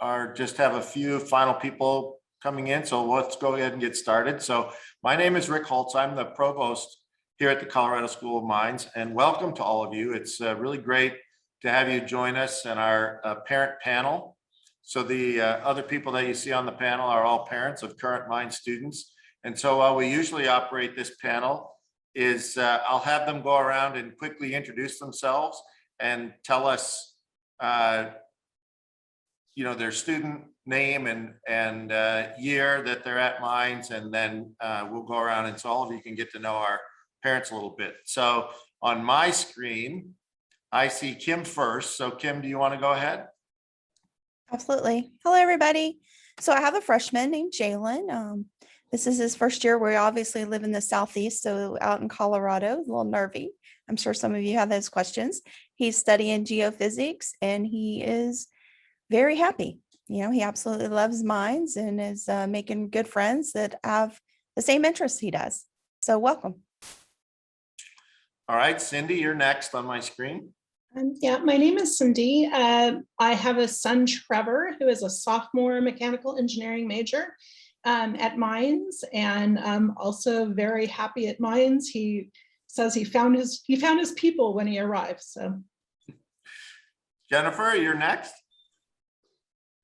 are just have a few final people coming in, so let's go ahead and get started. So my name is Rick Holz. I'm the provost here at the Colorado School of Mines, and welcome to all of you. It's really great to have you join us in our parent panel. So the other people that you see on the panel are all parents of current mine students. And so while we usually operate this panel is I'll have them go around and quickly introduce themselves and tell us their student name and year that they're at Mines, and then we'll go around and so all of you can get to know our parents a little bit. So on my screen, I see Kim first. So Kim, do you want to go ahead? Absolutely. Hello, everybody. So I have a freshman named Jalen. This is his first year. We obviously live in the Southeast, so out in Colorado, a little nervy. I'm sure some of you have those questions. He's studying geophysics and he is very happy. He absolutely loves mines and is making good friends that have the same interests he does. So welcome. All right, Cindy, you're next on my screen. Yeah, my name is Cindy. I have a son, Trevor, who is a sophomore mechanical engineering major at Mines, and I'm also very happy at Mines. He says he found his people when he arrived. So, Jennifer, you're next.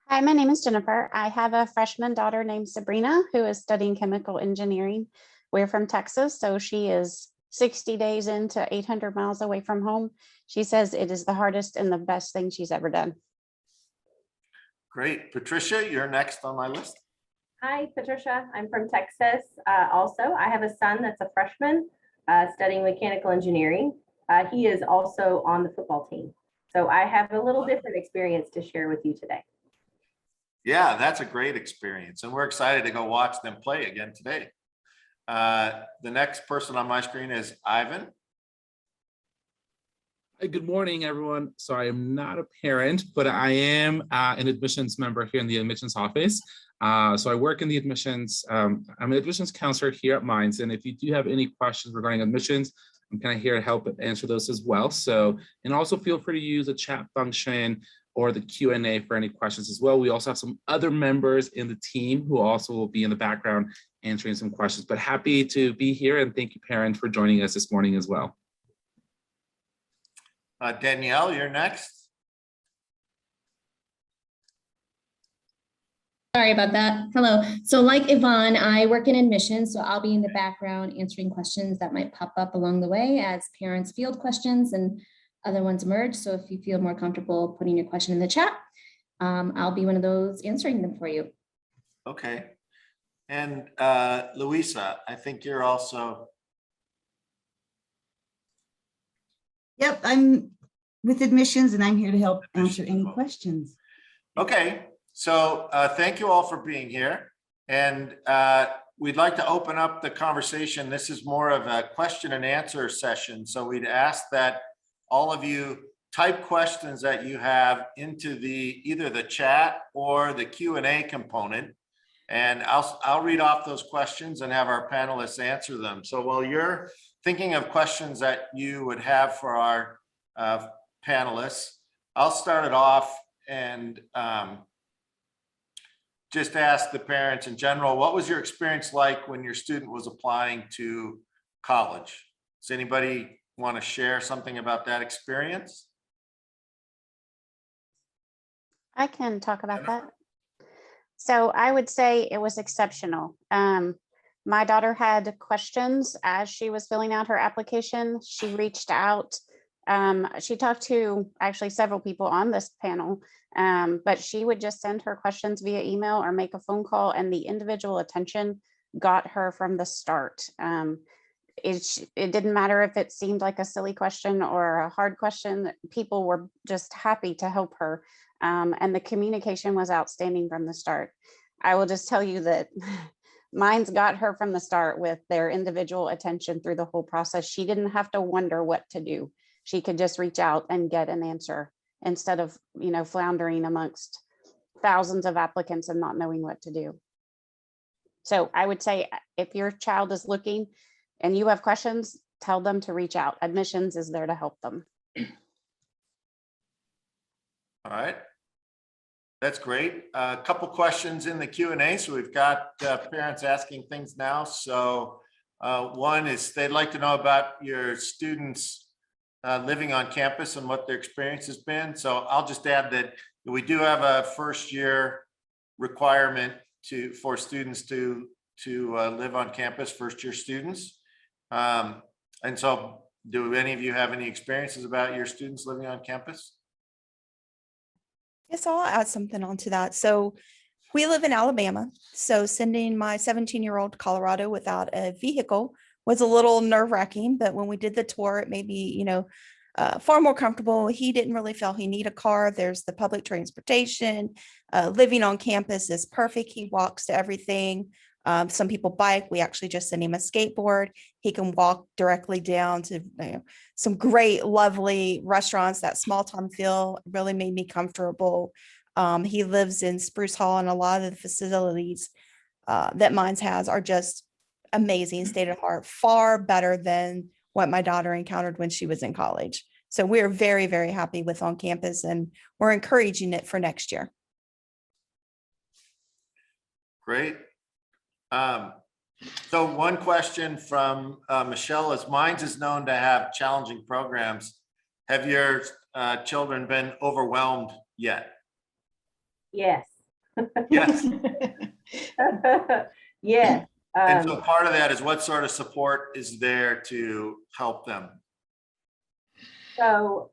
Hi, my name is Jennifer. I have a freshman daughter named Sabrina who is studying chemical engineering. We're from Texas, so she is 60 days into 800 miles away from home. She says it is the hardest and the best thing she's ever done. Great. Patricia, you're next on my list. Hi, Patricia. I'm from Texas. Also, I have a son that's a freshman studying mechanical engineering. He is also on the football team. So I have a little different experience to share with you today. Yeah, that's a great experience. And we're excited to go watch them play again today. The next person on my screen is Ivan. Hey, good morning, everyone. So I am not a parent, but I am an admissions member here in the admissions office. So I work in the admissions, I'm an admissions counselor here at Mines. And if you do have any questions regarding admissions, I'm kind of here to help answer those as well. So, and also feel free to use the chat function or the Q&A for any questions as well. We also have some other members in the team who also will be in the background answering some questions, but happy to be here, and thank you, parents, for joining us this morning as well. Danielle, you're next. Sorry about that. Hello. So like Yvonne, I work in admissions, so I'll be in the background answering questions that might pop up along the way as parents field questions and other ones emerge. So if you feel more comfortable putting your question in the chat, I'll be one of those answering them for you. Okay. And Louisa, I think you're also. Yep, I'm with admissions and I'm here to help answer any questions. Okay, so thank you all for being here. And we'd like to open up the conversation. This is more of a question and answer session. So we'd ask that all of you type questions that you have into either the chat or the Q&A component. And I'll read off those questions and have our panelists answer them. So while you're thinking of questions that you would have for our panelists, I'll start it off and just ask the parents in general, what was your experience like when your student was applying to college? Does anybody want to share something about that experience? I can talk about that. So I would say it was exceptional. My daughter had questions as she was filling out her application. She reached out. She talked to actually several people on this panel, but she would just send her questions via email or make a phone call, and the individual attention got her from the start. It didn't matter if it seemed like a silly question or a hard question. People were just happy to help her. And the communication was outstanding from the start. I will just tell you that Mines got her from the start with their individual attention through the whole process. She didn't have to wonder what to do. She could just reach out and get an answer instead of, floundering amongst thousands of applicants and not knowing what to do. So I would say if your child is looking and you have questions, tell them to reach out. Admissions is there to help them. All right. That's great. A couple questions in the Q&A. So we've got parents asking things now. So one is they'd like to know about your students living on campus and what their experience has been. So I'll just add that we do have a first year requirement for students to live on campus, first year students. And so do any of you have any experiences about your students living on campus? Yes, I'll add something onto that. So we live in Alabama. So sending my 17-year-old to Colorado without a vehicle was a little nerve-wracking, but when we did the tour, it made me, far more comfortable. He didn't really feel he need a car. There's the public transportation. Living on campus is perfect. He walks to everything. Some people bike. We actually just sent him a skateboard. He can walk directly down to some great, lovely restaurants. That small town feel really made me comfortable. He lives in Spruce Hall, and a lot of the facilities that Mines has are just amazing, state of the art, far better than what my daughter encountered when she was in college. So we're very, very happy with on campus, and we're encouraging it for next year. Great. So one question from Michelle is, Mines is known to have challenging programs. Have your children been overwhelmed yet? Yes. Yes. Yes. And so part of that is what sort of support is there to help them? So,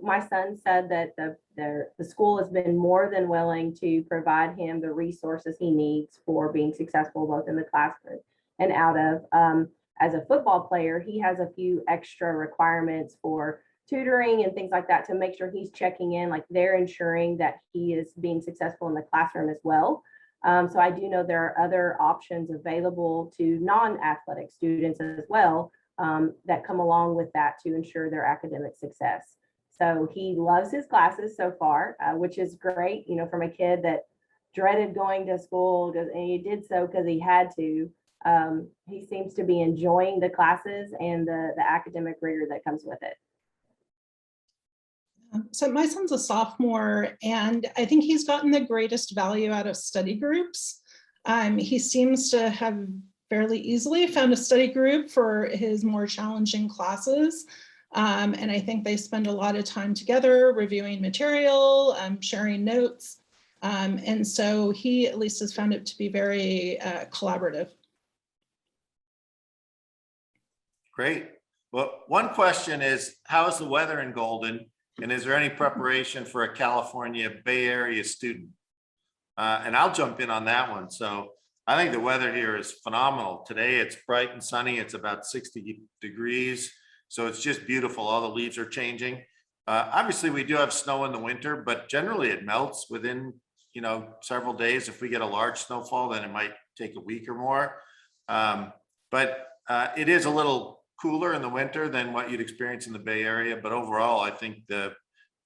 my son said that the school has been more than willing to provide him the resources he needs for being successful both in the classroom and out of. As a football player, he has a few extra requirements for tutoring and things like that to make sure he's checking in, like they're ensuring that he is being successful in the classroom as well. So I do know there are other options available to non-athletic students as well, that come along with that to ensure their academic success. So he loves his classes so far, which is great, from a kid that dreaded going to school, and he did so because he had to. He seems to be enjoying the classes and the academic rigor that comes with it. So my son's a sophomore, and I think he's gotten the greatest value out of study groups. He seems to have fairly easily found a study group for his more challenging classes. And I think they spend a lot of time together reviewing material, sharing notes. And so he at least has found it to be very collaborative. Great. Well, one question is, how is the weather in Golden? And is there any preparation for a California Bay Area student? And I'll jump in on that one. So I think the weather here is phenomenal. Today it's bright and sunny. It's about 60 degrees. So it's just beautiful. All the leaves are changing. Obviously we do have snow in the winter, but generally it melts within, several days. If we get a large snowfall, then it might take a week or more. But it is a little cooler in the winter than what you'd experience in the Bay Area. But overall, I think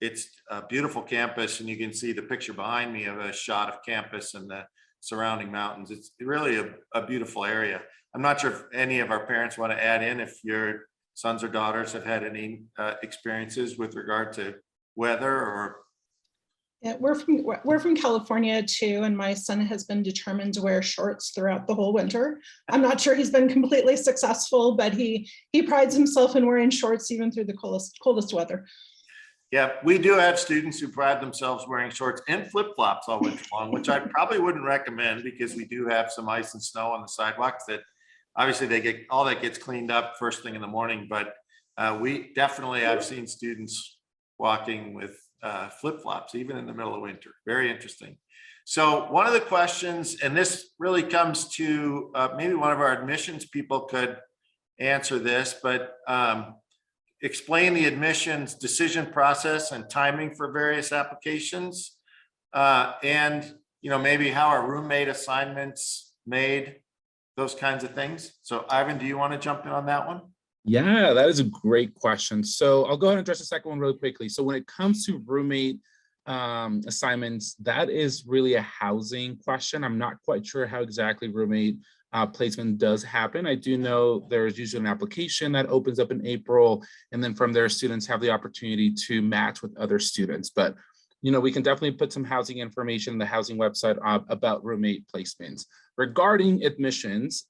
it's a beautiful campus, and you can see the picture behind me of a shot of campus and the surrounding mountains. It's really a beautiful area. I'm not sure if any of our parents want to add in if your sons or daughters have had any experiences with regard to weather or. Yeah, we're from California too, and my son has been determined to wear shorts throughout the whole winter. I'm not sure he's been completely successful, but he prides himself in wearing shorts even through the coldest weather. Yeah, we do have students who pride themselves wearing shorts and flip-flops all winter long, which I probably wouldn't recommend because we do have some ice and snow on the sidewalks that obviously all that gets cleaned up first thing in the morning. But I've seen students walking with flip-flops even in the middle of winter. Very interesting. So one of the questions, and this really comes to maybe one of our admissions people could answer this, but explain the admissions decision process and timing for various applications, and maybe how are roommate assignments made, those kinds of things. So Ivan, do you want to jump in on that one? Yeah, that is a great question. So I'll go ahead and address the second one really quickly. So when it comes to roommate assignments, that is really a housing question. I'm not quite sure how exactly roommate placement does happen. I do know there's usually an application that opens up in April, and then from there, students have the opportunity to match with other students. But we can definitely put some housing information in the housing website about roommate placements. Regarding admissions,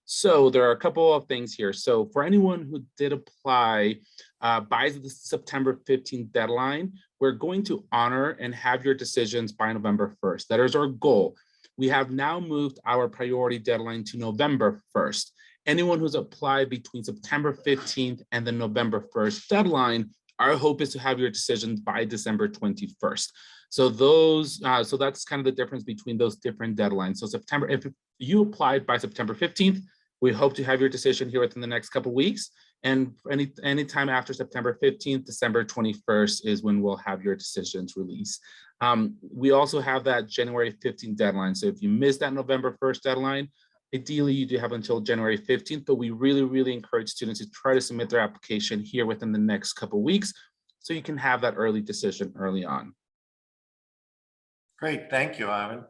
so there are a couple of things here. So for anyone who did apply by the September 15th deadline, we're going to honor and have your decisions by November 1st. That is our goal. We have now moved our priority deadline to November 1st. Anyone who's applied between September 15th and the November 1st deadline, our hope is to have your decisions by December 21st. So so that's kind of the difference between those different deadlines. So if you applied by September 15th, we hope to have your decision here within the next couple of weeks. And any time after September 15th, December 21st is when we'll have your decisions released. We also have that January 15th deadline. So if you miss that November 1st deadline, ideally you do have until January 15th, but we really, really encourage students to try to submit their application here within the next couple of weeks so you can have that early decision early on. Great, thank you, Ivan.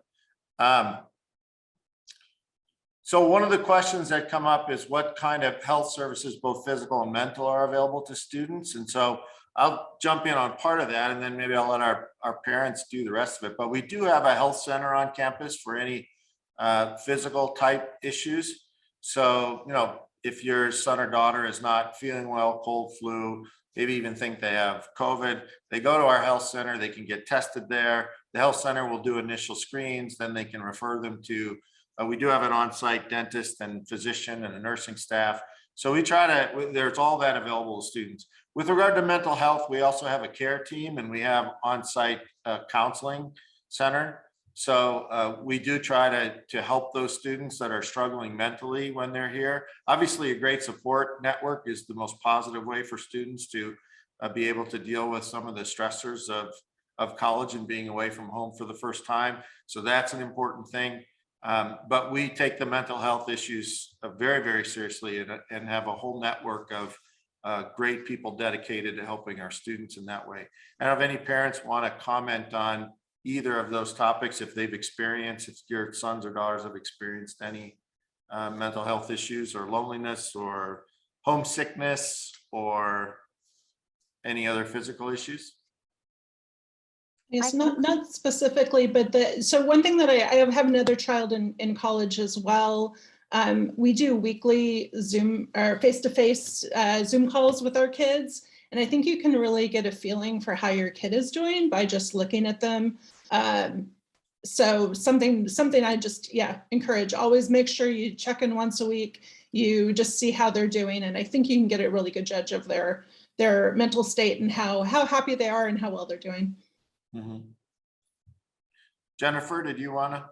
So one of the questions that come up is what kind of health services, both physical and mental, are available to students? And so I'll jump in on part of that, and then maybe I'll let our parents do the rest of it. But we do have a health center on campus for any physical type issues. So, if your son or daughter is not feeling well, cold, flu, maybe even think they have COVID, they go to our health center, they can get tested there. The health center will do initial screens, then they can refer them to, we do have an on-site dentist and physician and a nursing staff. So we try to, there's all that available to students. With regard to mental health, we also have a care team and we have on-site counseling center. So we do try to help those students that are struggling mentally when they're here. Obviously, a great support network is the most positive way for students to be able to deal with some of the stressors of college and being away from home for the first time. So that's an important thing. But we take the mental health issues very, very seriously and have a whole network of great people dedicated to helping our students in that way. And if any parents want to comment on either of those topics, if they've experienced, if your sons or daughters have experienced any mental health issues or loneliness or homesickness or any other physical issues? Yes, not specifically, but so one thing that I have another child in college as well. We do weekly Zoom or face-to-face Zoom calls with our kids. And I think you can really get a feeling for how your kid is doing by just looking at them. So something I just, encourage, always make sure you check in once a week, you just see how they're doing. And I think you can get a really good judge of their mental state and how happy they are and how well they're doing. Mm-hmm. Jennifer, did you want to?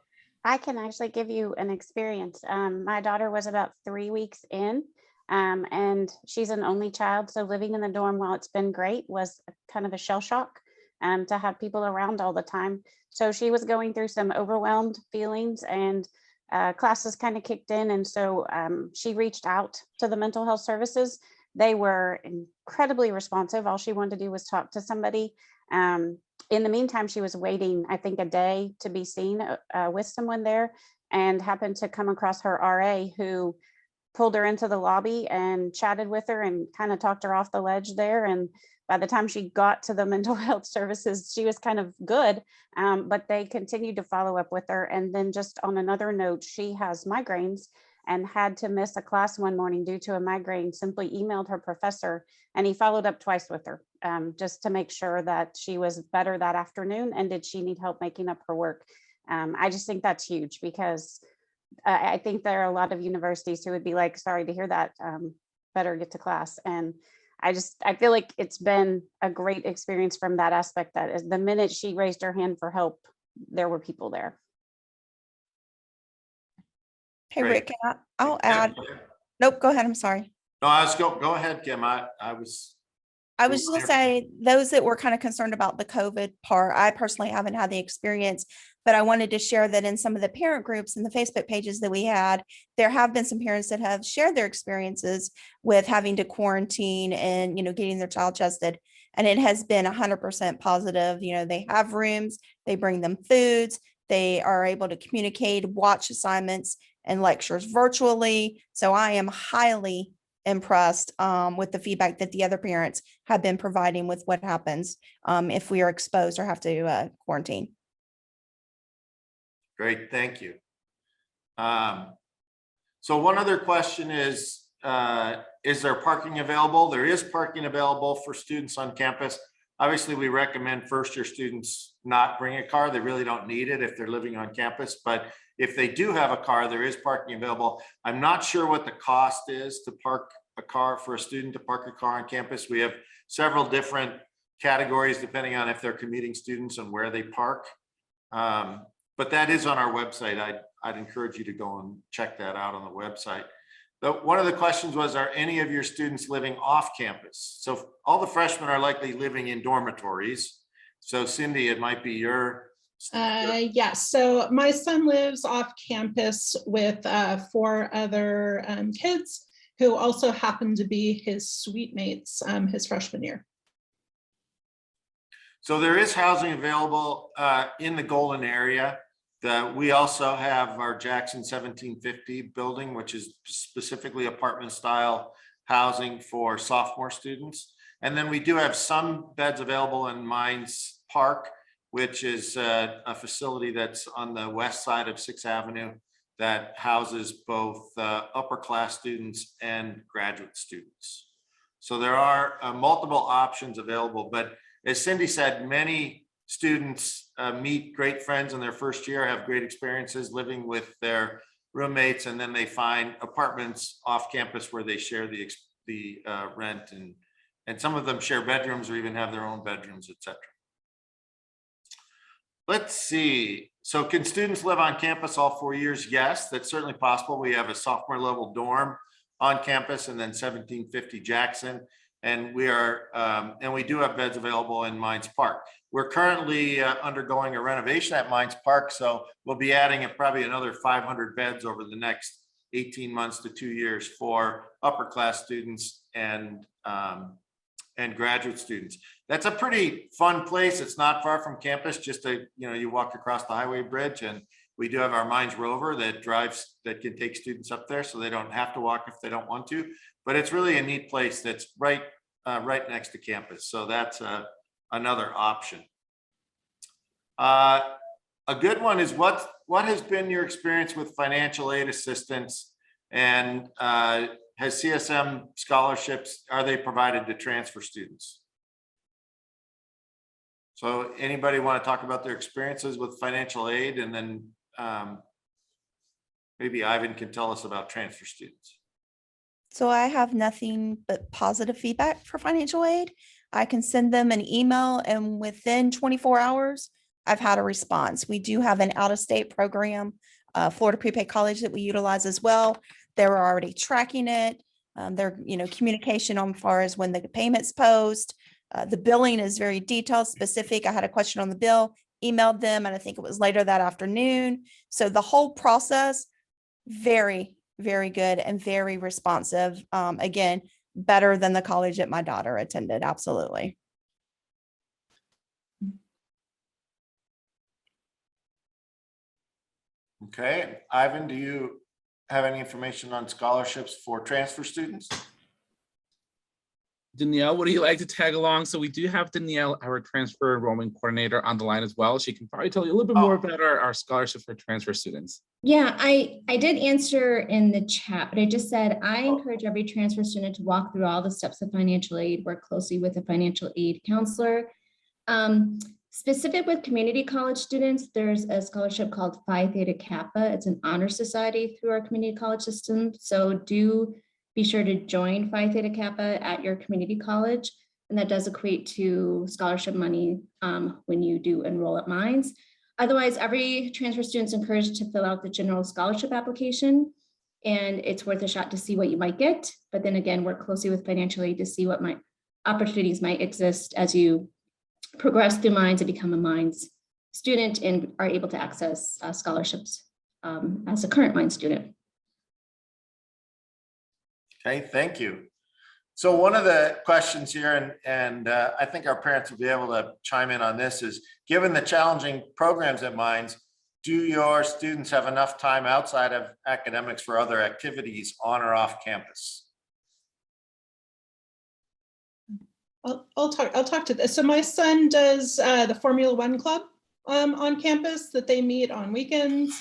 I can actually give you an experience. My daughter was about 3 weeks in, and she's an only child. So living in the dorm, while it's been great, was kind of a shell shock to have people around all the time. So she was going through some overwhelmed feelings, and classes kind of kicked in. And so she reached out to the mental health services. They were incredibly responsive. All she wanted to do was talk to somebody. In the meantime, she was waiting, I think, a day to be seen with someone there, and happened to come across her RA, who pulled her into the lobby and chatted with her and kind of talked her off the ledge there. And by the time she got to the mental health services, she was kind of good, but they continued to follow up with her. And then just on another note, she has migraines and had to miss a class one morning due to a migraine, simply emailed her professor, and he followed up twice with her just to make sure that she was better that afternoon and did she need help making up her work. I just think that's huge, because I think there are a lot of universities who would be like, sorry to hear that, better get to class. And I feel like it's been a great experience from that aspect, that is, the minute she raised her hand for help, there were people there. Hey, Great. Rick, I'll add. Nope, go ahead. I'm sorry. No, I was go ahead, Kim. I was just gonna say, those that were kind of concerned about the COVID part, I personally haven't had the experience, but I wanted to share that in some of the parent groups and the Facebook pages that we had, there have been some parents that have shared their experiences with having to quarantine and, getting their child tested. And it has been 100% positive. They have rooms, they bring them foods, they are able to communicate, watch assignments and lectures virtually. So I am highly impressed with the feedback that the other parents have been providing with what happens if we are exposed or have to quarantine. Great, thank you. So one other question is there parking available? There is parking available for students on campus. Obviously, we recommend first-year students not bring a car. They really don't need it if they're living on campus, but if they do have a car, there is parking available. I'm not sure what the cost is to park a car for a student to park a car on campus. We have several different categories depending on if they're commuting students and where they park. But that is on our website. I'd encourage you to go and check that out on the website. One of the questions was, are any of your students living off campus? So all the freshmen are likely living in dormitories. So Cindy, it might be your. Yes, so my son lives off campus with 4 other kids who also happen to be his suite mates his freshman year. So there is housing available in the Golden area. We also have our Jackson 1750 building, which is specifically apartment style housing for sophomore students. And then we do have some beds available in Mines Park, which is a facility that's on the west side of 6th Avenue that houses both upper class students and graduate students. So there are multiple options available, but as Cindy said, many students meet great friends in their first year, have great experiences living with their roommates, and then they find apartments off campus where they share the rent, and some of them share bedrooms or even have their own bedrooms, etc. Let's see. So can students live on campus all 4 years? Yes, that's certainly possible. We have a sophomore level dorm on campus and then 1750 Jackson. And we do have beds available in Mines Park. We're currently undergoing a renovation at Mines Park, so we'll be adding probably another 500 beds over the next 18 months to 2 years for upper class students and graduate students. That's a pretty fun place. It's not far from campus. Just you walk across the highway bridge, and we do have our Mines Rover that can take students up there, so they don't have to walk if they don't want to. But it's really a neat place that's right next to campus. So that's another option. A good one is what has been your experience with financial aid assistance, and has CSM scholarships, are they provided to transfer students? So anybody want to talk about their experiences with financial aid, and then maybe Ivan can tell us about transfer students. So I have nothing but positive feedback for financial aid. I can send them an email, and within 24 hours, I've had a response. We do have an out-of-state program, Florida Prepaid College, that we utilize as well. They're already tracking it. Their communication on far as when the payments post. The billing is very detailed, specific. I had a question on the bill, emailed them, and I think it was later that afternoon. So the whole process, very, very good and very responsive. Again, better than the college that my daughter attended. Absolutely. Okay, Ivan, do you have any information on scholarships for transfer students? Danielle, would you like to tag along? So we do have Danielle, our transfer enrollment coordinator, on the line as well. She can probably tell you a little bit more about our scholarships for transfer students. Yeah, I did answer in the chat, but I just said, I encourage every transfer student to walk through all the steps of financial aid, work closely with a financial aid counselor. Specific with community college students, there's a scholarship called Phi Theta Kappa. It's an honor society through our community college system. So do be sure to join Phi Theta Kappa at your community college. And that does equate to scholarship money when you do enroll at Mines. Otherwise, every transfer student is encouraged to fill out the general scholarship application, and it's worth a shot to see what you might get. But then again, work closely with financial aid to see what opportunities might exist as you progress through Mines and become a Mines student and are able to access scholarships as a current Mines student. Okay, thank you. So one of the questions here, and I think our parents will be able to chime in on this, is given the challenging programs at Mines, do your students have enough time outside of academics for other activities on or off campus? I'll talk to this. So my son does the Formula One Club on campus that they meet on weekends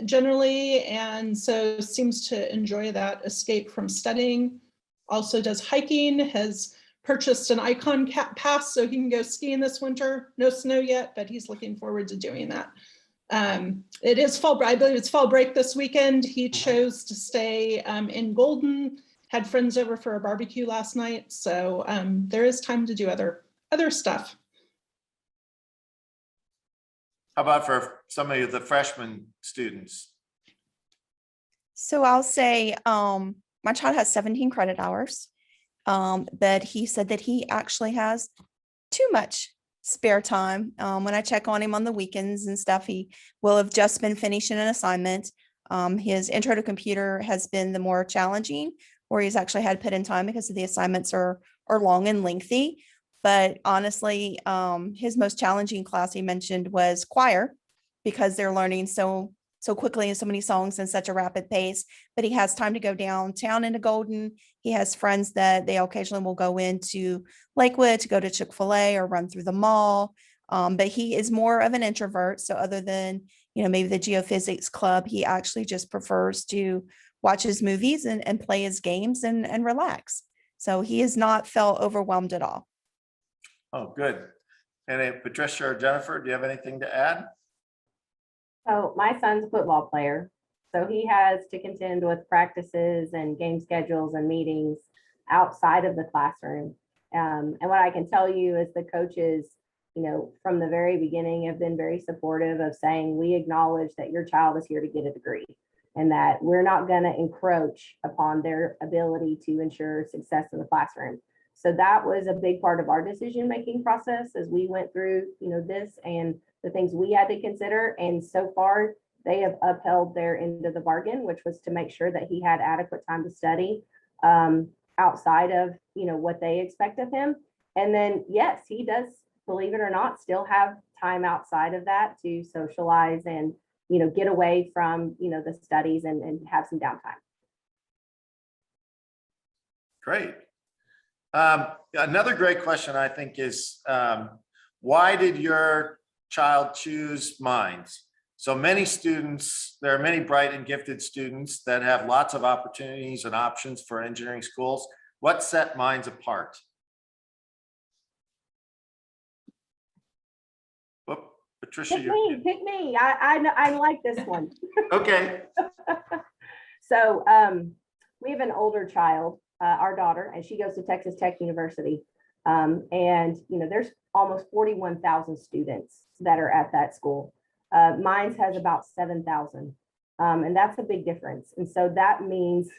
generally, and so seems to enjoy that escape from studying. Also does hiking, has purchased an Icon pass so he can go skiing this winter. No snow yet, but he's looking forward to doing that. It is fall, I believe it's fall break this weekend. He chose to stay in Golden, had friends over for a barbecue last night. So there is time to do other stuff. How about for some of the freshman students? So I'll say my child has 17 credit hours, but he said that he actually has too much spare time. When I check on him on the weekends and stuff, he will have just been finishing an assignment. His intro to computer has been the more challenging, where he's actually had to put in time because the assignments are long and lengthy. But honestly, his most challenging class he mentioned was choir, because they're learning so quickly and so many songs in such a rapid pace. But he has time to go downtown into Golden. He has friends that they occasionally will go into Lakewood to go to Chick-fil-A or run through the mall. But he is more of an introvert. So other than, maybe the geophysics club, he actually just prefers to watch his movies and play his games and relax. So he has not felt overwhelmed at all. Oh, good. And Patricia or Jennifer, do you have anything to add? So my son's a football player, so he has to contend with practices and game schedules and meetings outside of the classroom. And what I can tell you is the coaches, from the very beginning have been very supportive of saying, we acknowledge that your child is here to get a degree and that we're not going to encroach upon their ability to ensure success in the classroom. So that was a big part of our decision-making process as we went through, this and the things we had to consider. And so far, they have upheld their end of the bargain, which was to make sure that he had adequate time to study outside of, what they expect of him. And then, yes, he does, believe it or not, still have time outside of that to socialize and, get away from, the studies and have some downtime. Great. Another great question, I think, is why did your child choose Mines? So many students, there are many bright and gifted students that have lots of opportunities and options for engineering schools. What set Mines apart? Whoop, Patricia, Pick me. I like this one. Okay. So we have an older child, our daughter, and she goes to Texas Tech University. And there's almost 41,000 students that are at that school. Mines has about 7,000. And that's a big difference. And so that means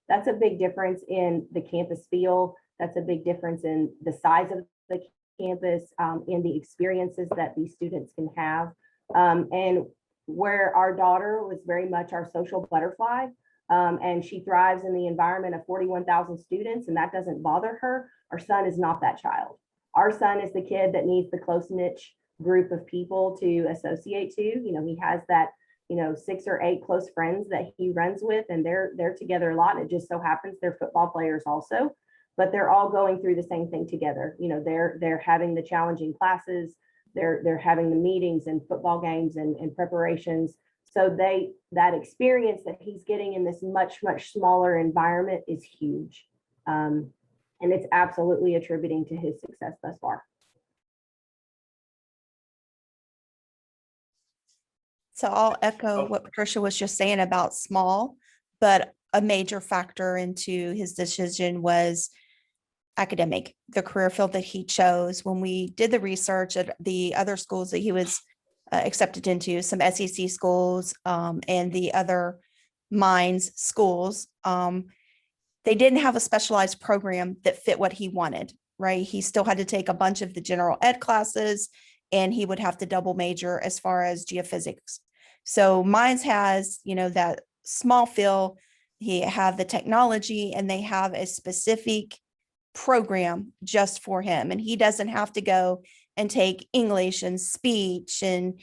that's a big difference in the campus feel. That's a big difference in the size of the campus, in the experiences that these students can have. And where our daughter was very much our social butterfly, and she thrives in the environment of 41,000 students, and that doesn't bother her. Our son is not that child. Our son is the kid that needs the close niche group of people to associate to. He has that, 6 or 8 close friends that he runs with, and they're together a lot. And it just so happens they're football players also, but they're all going through the same thing together. They're having the challenging classes, they're having the meetings and football games and preparations. So that experience that he's getting in this much smaller environment is huge. And it's absolutely attributing to his success thus far. So I'll echo what Patricia was just saying about small, but a major factor into his decision was academic, the career field that he chose. When we did the research at the other schools that he was accepted into, some SEC schools and the other Mines schools, they didn't have a specialized program that fit what he wanted, right? He still had to take a bunch of the general ed classes, and he would have to double major as far as geophysics. So Mines has, that small field, he have the technology, and they have a specific program just for him. And he doesn't have to go and take English and speech and,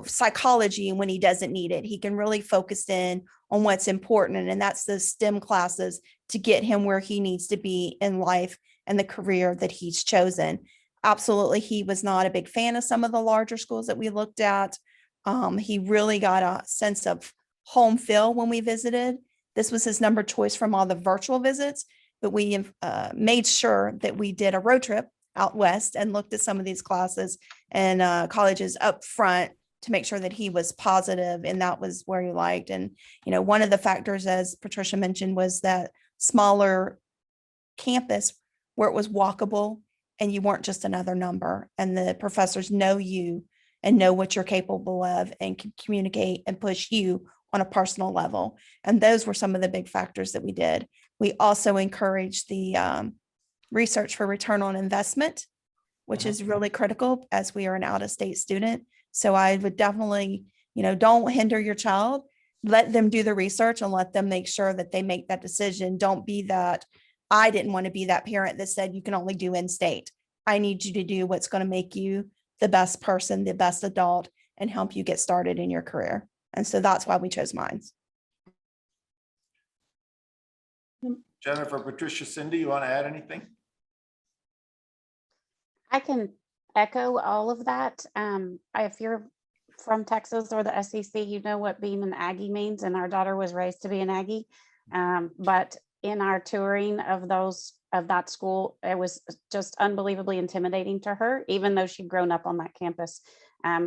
psychology when he doesn't need it. He can really focus in on what's important. And that's the STEM classes to get him where he needs to be in life and the career that he's chosen. Absolutely, he was not a big fan of some of the larger schools that we looked at. He really got a sense of home feel when we visited. This was his number choice from all the virtual visits, but we made sure that we did a road trip out west and looked at some of these classes and colleges up front to make sure that he was positive and that was where he liked. And, one of the factors, as Patricia mentioned, was that smaller campus where it was walkable and you weren't just another number, and the professors know you and know what you're capable of and can communicate and push you on a personal level. And those were some of the big factors that we did. We also encouraged the research for return on investment, which is really critical as we are an out-of-state student. So I would definitely, don't hinder your child. Let them do the research and let them make sure that they make that decision. Don't be that. I didn't want to be that parent that said you can only do in-state. I need you to do what's going to make you the best person, the best adult, and help you get started in your career. And so that's why we chose Mines. Jennifer, Patricia, Cindy, you want to add anything? I can echo all of that. If you're from Texas or the SEC, you know what being an Aggie means, and our daughter was raised to be an Aggie. But in our touring of that school, it was just unbelievably intimidating to her, even though she'd grown up on that campus.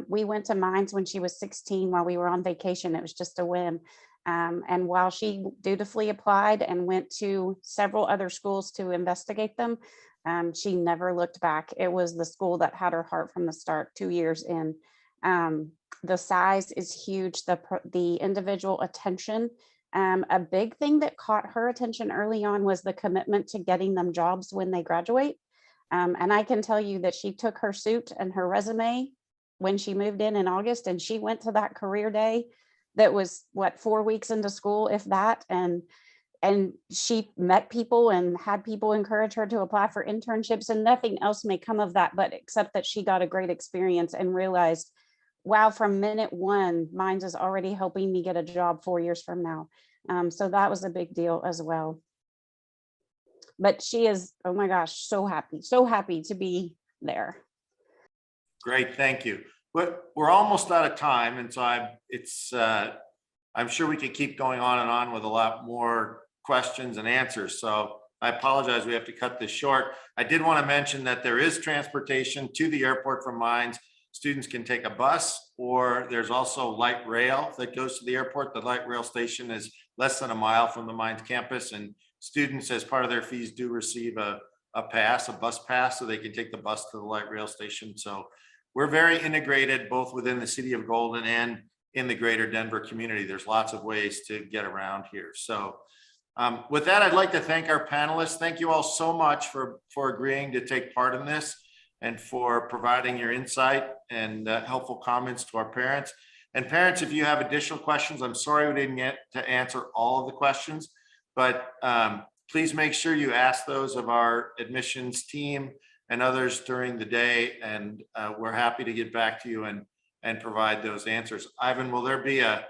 We went to Mines when she was 16 while we were on vacation. It was just a whim. And while she dutifully applied and went to several other schools to investigate them, she never looked back. It was the school that had her heart from the start, 2 years in. The size is huge, the individual attention. A big thing that caught her attention early on was the commitment to getting them jobs when they graduate. And I can tell you that she took her suit and her resume when she moved in August, and she went to that career day that was 4 weeks into school, if that, and she met people and had people encourage her to apply for internships, and nothing else may come of that, but except that she got a great experience and realized, wow, from minute one, Mines is already helping me get a job 4 years from now. So that was a big deal as well. But she is, oh my gosh, so happy to be there. Great, thank you. But we're almost out of time, and so I'm sure we could keep going on and on with a lot more questions and answers. So I apologize, we have to cut this short. I did want to mention that there is transportation to the airport from Mines. Students can take a bus, or there's also light rail that goes to the airport. The light rail station is less than a mile from the Mines campus, and students, as part of their fees, do receive a bus pass, so they can take the bus to the light rail station. So we're very integrated both within the city of Golden and in the greater Denver community. There's lots of ways to get around here. So with that, I'd like to thank our panelists. Thank you all so much for agreeing to take part in this and for providing your insight and helpful comments to our parents. And parents, if you have additional questions, I'm sorry we didn't get to answer all of the questions, but please make sure you ask those of our admissions team and others during the day, and we're happy to get back to you and provide those answers. Ivan, will there be a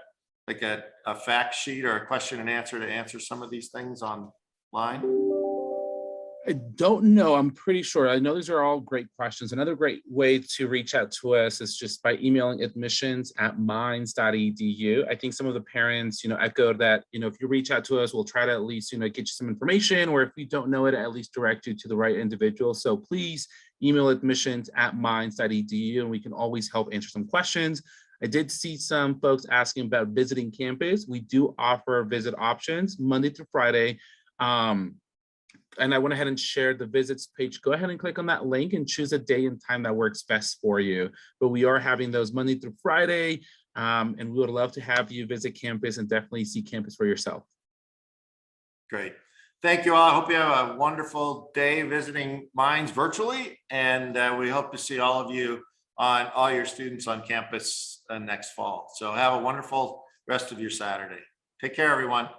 fact sheet or a question and answer to answer some of these things online? I don't know. I'm pretty sure. I know these are all great questions. Another great way to reach out to us is just by emailing admissions@mines.edu. I think some of the parents, echoed that, if you reach out to us, we'll try to at least, get you some information, or if you don't know it, at least direct you to the right individual. So please email admissions@mines.edu, and we can always help answer some questions. I did see some folks asking about visiting campus. We do offer visit options Monday through Friday. And I went ahead and shared the visits page. Go ahead and click on that link and choose a day and time that works best for you. But we are having those Monday through Friday, and we would love to have you visit campus and definitely see campus for yourself. Great. Thank you all. I hope you have a wonderful day visiting Mines virtually, and we hope to see all of you all your students on campus next fall. So have a wonderful rest of your Saturday. Take care, everyone.